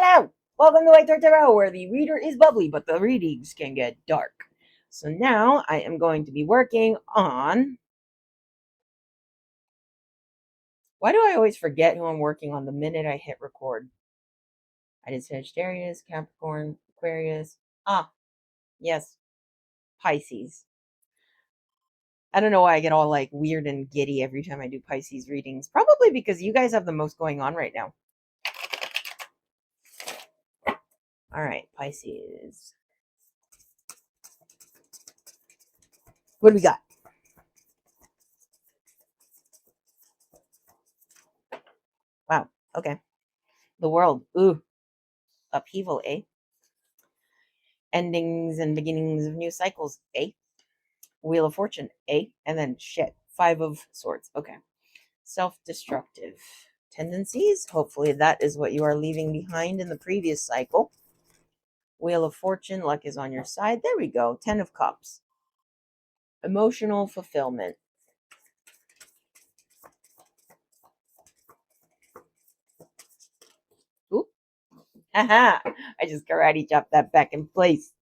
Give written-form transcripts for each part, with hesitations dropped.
Hello! Welcome to White Tarot, where the reader is bubbly, but the readings can get dark. So now I am going to be working on... Why do I always forget who I'm working on the minute I hit record? I did Sagittarius, Capricorn, Aquarius. Yes, Pisces. I don't know why I get all like weird and giddy every time I do Pisces readings. Probably because you guys have the most going on right now. All right, Pisces. What do we got? Wow, okay. The world. Ooh, upheaval, eh? Endings and beginnings of new cycles, eh? Wheel of Fortune, eh? And then shit, Five of Swords. Okay. Self-destructive tendencies. Hopefully that is what you are leaving behind in the previous cycle. Wheel of Fortune, luck is on your side. There we go. 10 of Cups. Emotional fulfillment. Oop. Haha. I just karate chopped that back in place.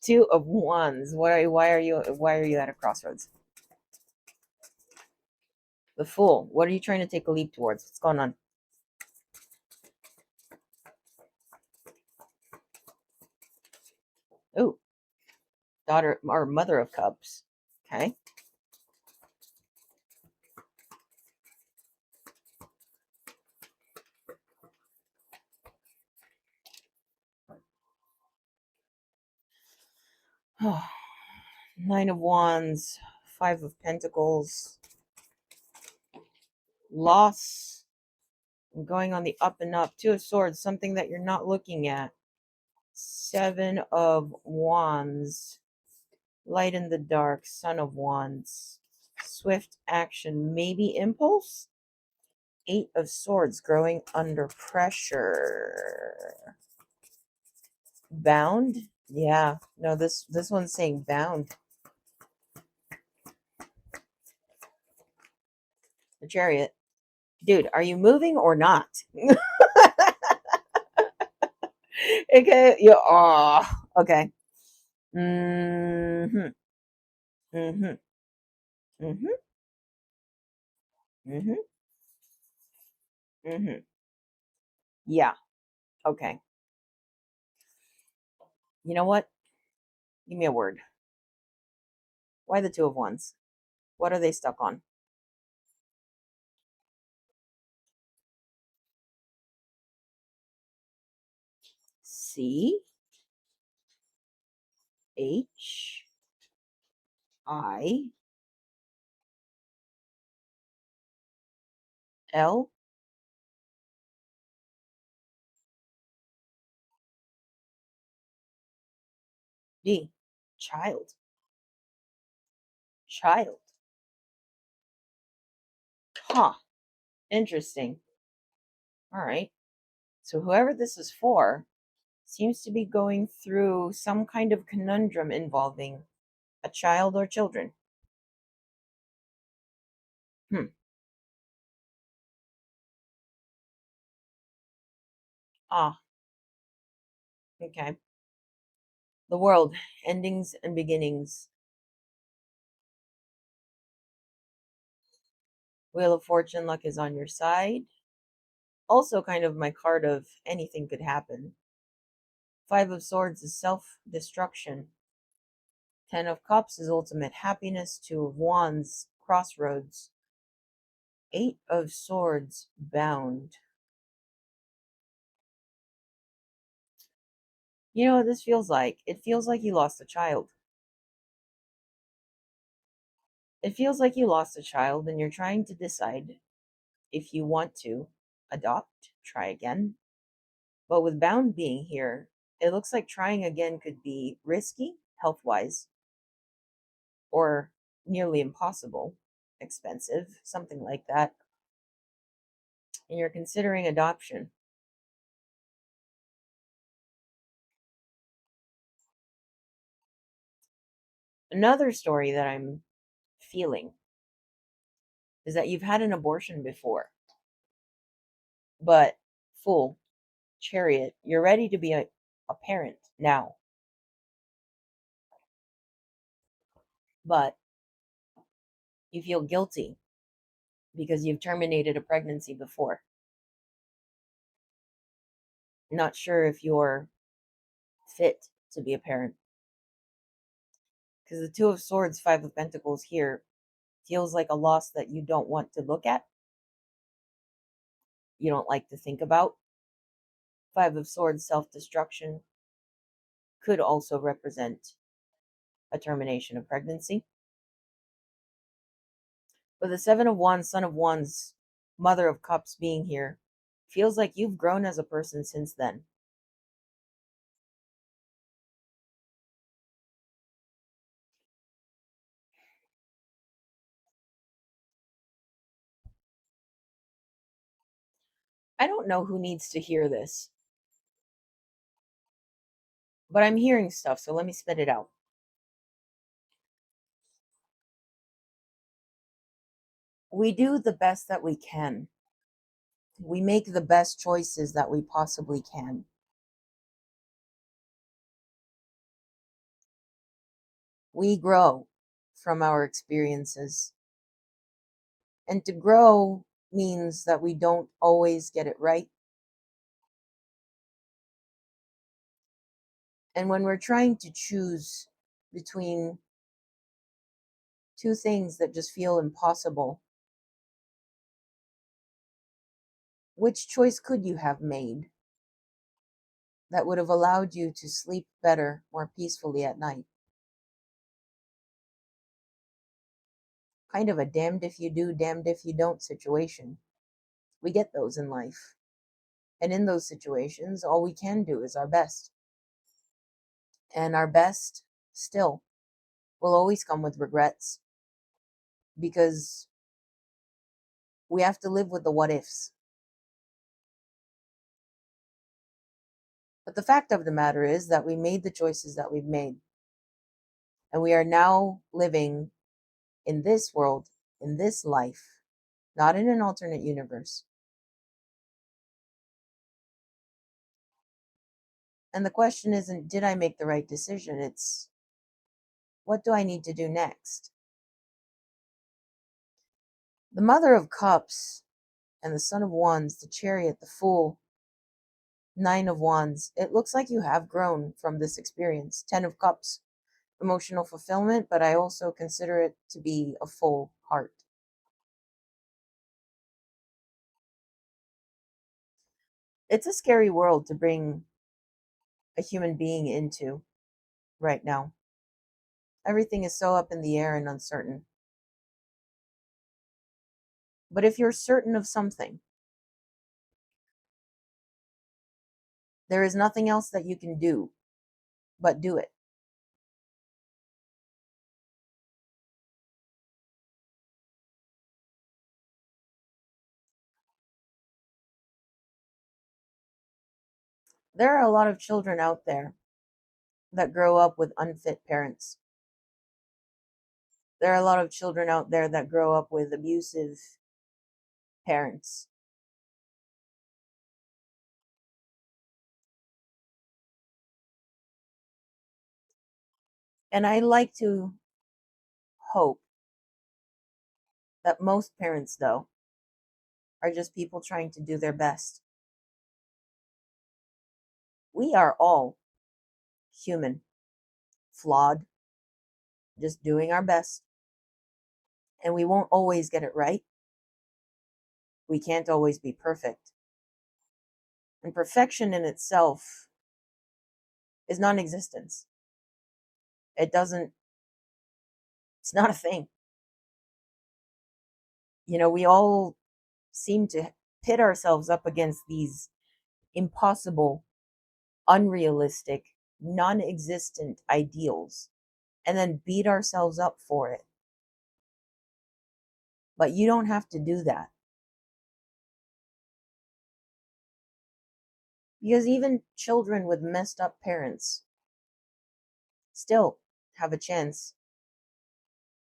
Two of Wands. Why are you at a crossroads? The Fool. What are you trying to take a leap towards? What's going on? Ooh. Daughter or Mother of Cups. Okay. Nine of Wands, Five of Pentacles, loss, going on the up and up. Two of Swords, something that you're not looking at. Seven of Wands, light in the dark, Son of Wands, swift action, maybe impulse. Eight of Swords, growing under pressure. Bound. Yeah, no, this one's saying bound. The Chariot. Dude, are you moving or not? Okay, yeah. Oh, okay. Mm-hmm. Mm-hmm. Mm-hmm. Mm-hmm. Mm-hmm. Yeah. Okay. You know what? Give me a word. Why the Two of Wands? What are they stuck on? C H I L D. Child. Child. Huh. Interesting. All right. So whoever this is for seems to be going through some kind of conundrum involving a child or children. Hmm. Ah. Okay. The world, endings and beginnings. Wheel of Fortune, luck is on your side. Also, kind of my card of anything could happen. Five of Swords is self destruction. 10 of Cups is ultimate happiness. Two of Wands, crossroads. Eight of Swords, bound. You know what this feels like? It feels like you lost a child. It feels like you lost a child and you're trying to decide if you want to adopt, try again. But with bound being here, it looks like trying again could be risky, health wise, or nearly impossible, expensive, something like that. And you're considering adoption. Another story that I'm feeling is that you've had an abortion before, but Fool, Chariot, you're ready to be a parent now, but you feel guilty because you've terminated a pregnancy before. Not sure if you're fit to be a parent. Because the Two of Swords, Five of Pentacles here feels like a loss that you don't want to look at, you don't like to think about. Five of Swords, self destruction, could also represent a termination of pregnancy. But the Seven of Wands, Son of Wands, Mother of Cups being here feels like you've grown as a person since then. I don't know who needs to hear this, but I'm hearing stuff, so let me spit it out. We do the best that we can. We make the best choices that we possibly can. We grow from our experiences. And to grow means that we don't always get it right. And when we're trying to choose between two things that just feel impossible, which choice could you have made that would have allowed you to sleep better, more peacefully at night? Kind of a damned if you do, damned if you don't situation. We get those in life. And in those situations, all we can do is our best. And our best still will always come with regrets because we have to live with the what ifs. But the fact of the matter is that we made the choices that we've made. And we are now living in this world, in this life, not in an alternate universe. And the question isn't, did I make the right decision? It's, what do I need to do next? The Mother of Cups and the Son of Wands, the Chariot, the Fool, Nine of Wands. It looks like you have grown from this experience. Ten of Cups, emotional fulfillment, but I also consider it to be a full heart. It's a scary world to bring a human being into right now. Everything is so up in the air and uncertain. But if you're certain of something, there is nothing else that you can do but do it. There are a lot of children out there that grow up with unfit parents. There are a lot of children out there that grow up with abusive parents. And I like to hope that most parents, though, are just people trying to do their best. We are all human, flawed, just doing our best. And we won't always get it right. We can't always be perfect. And perfection in itself is non existence. It doesn't, it's not a thing. You know, we all seem to pit ourselves up against these impossible, unrealistic, non existent ideals and then beat ourselves up for it. But you don't have to do that. Because even children with messed up parents still have a chance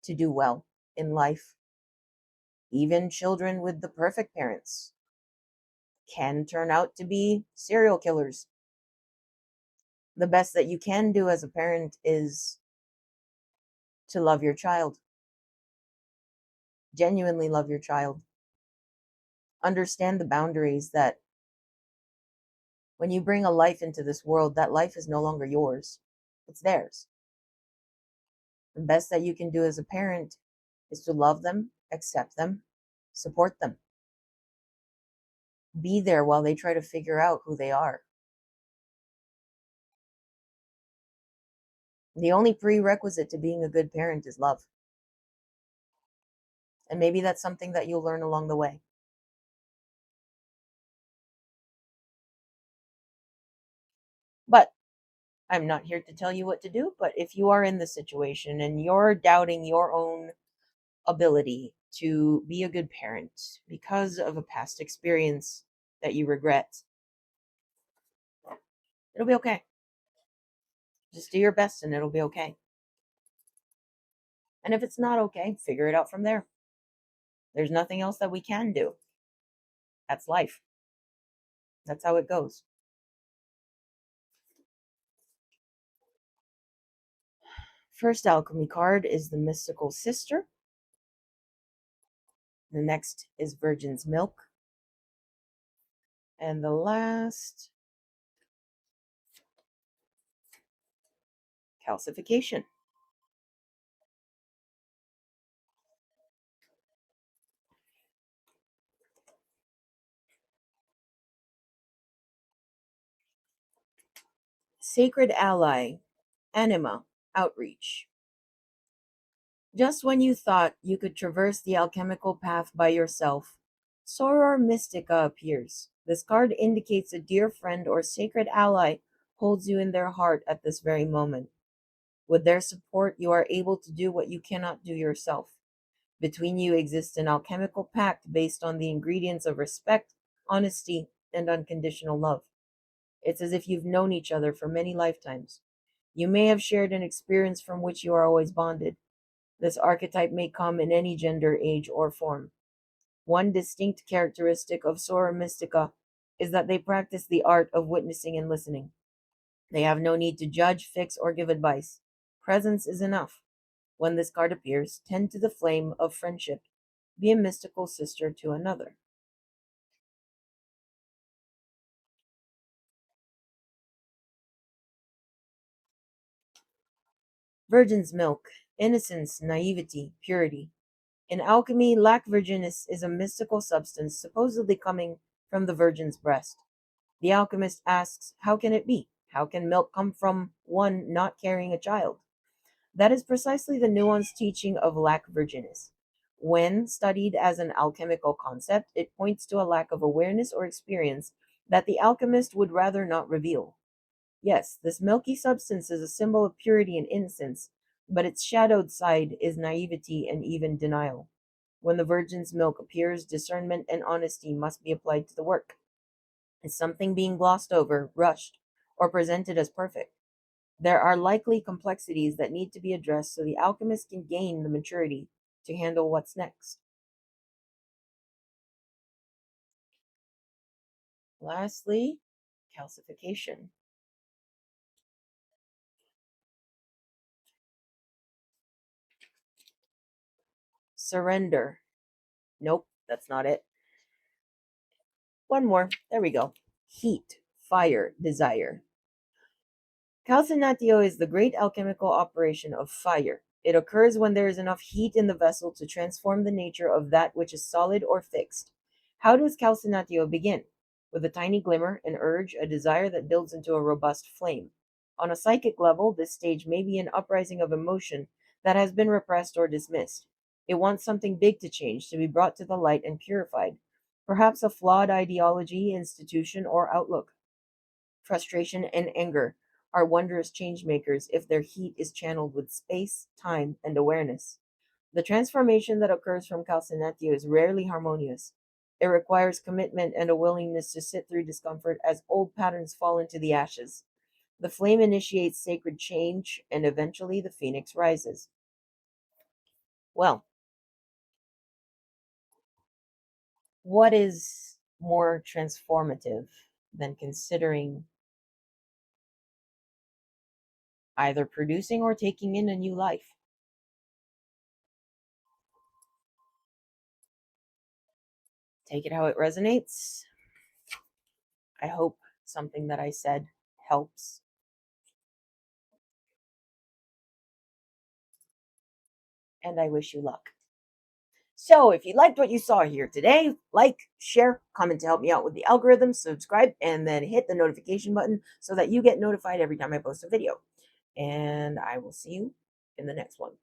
to do well in life. Even children with the perfect parents can turn out to be serial killers. The best that you can do as a parent is to love your child, genuinely love your child. Understand the boundaries that when you bring a life into this world, that life is no longer yours, it's theirs. The best that you can do as a parent is to love them, accept them, support them, be there while they try to figure out who they are. The only prerequisite to being a good parent is love. And maybe that's something that you'll learn along the way. But I'm not here to tell you what to do. But if you are in the situation and you're doubting your own ability to be a good parent because of a past experience that you regret, it'll be okay. Just do your best and it'll be okay. And if it's not okay, figure it out from there. There's nothing else that we can do. That's life. That's how it goes. First alchemy card is the mystical sister. The next is virgin's milk. And the last, calcification. Sacred ally, anima, outreach. Just when you thought you could traverse the alchemical path by yourself, Soror Mystica appears. This card indicates a dear friend or sacred ally holds you in their heart at this very moment. With their support, you are able to do what you cannot do yourself. Between you exists an alchemical pact based on the ingredients of respect, honesty, and unconditional love. It's as if you've known each other for many lifetimes. You may have shared an experience from which you are always bonded. This archetype may come in any gender, age, or form. One distinct characteristic of Sora Mystica is that they practice the art of witnessing and listening. They have no need to judge, fix, or give advice. Presence is enough. When this card appears, tend to the flame of friendship. Be a mystical sister to another. Virgin's milk, innocence, naivety, purity. In alchemy, lac virginis is a mystical substance supposedly coming from the virgin's breast. The alchemist asks, how can it be? How can milk come from one not carrying a child? That is precisely the nuanced teaching of lac virginis. When studied as an alchemical concept, it points to a lack of awareness or experience that the alchemist would rather not reveal. Yes, this milky substance is a symbol of purity and innocence, but its shadowed side is naivety and even denial. When the virgin's milk appears, discernment and honesty must be applied to the work. Is something being glossed over, rushed, or presented as perfect? There are likely complexities that need to be addressed so the alchemist can gain the maturity to handle what's next. Lastly, calcification. Surrender. Nope, that's not it. One more. There we go. Heat, fire, desire. Calcinatio is the great alchemical operation of fire. It occurs when there is enough heat in the vessel to transform the nature of that which is solid or fixed. How does calcinatio begin? With a tiny glimmer, an urge, a desire that builds into a robust flame. On a psychic level, this stage may be an uprising of emotion that has been repressed or dismissed. It wants something big to change, to be brought to the light and purified. Perhaps a flawed ideology, institution, or outlook. Frustration and anger are wondrous change makers if their heat is channeled with space, time, and awareness. The transformation that occurs from calcinatio is rarely harmonious. It requires commitment and a willingness to sit through discomfort as old patterns fall into the ashes. The flame initiates sacred change, and eventually the phoenix rises. Well, what is more transformative than considering either producing or taking in a new life. Take it how it resonates. I hope something that I said helps. And I wish you luck. So, if you liked what you saw here today, like, share, comment to help me out with the algorithm, subscribe, and then hit the notification button so that you get notified every time I post a video. And I will see you in the next one.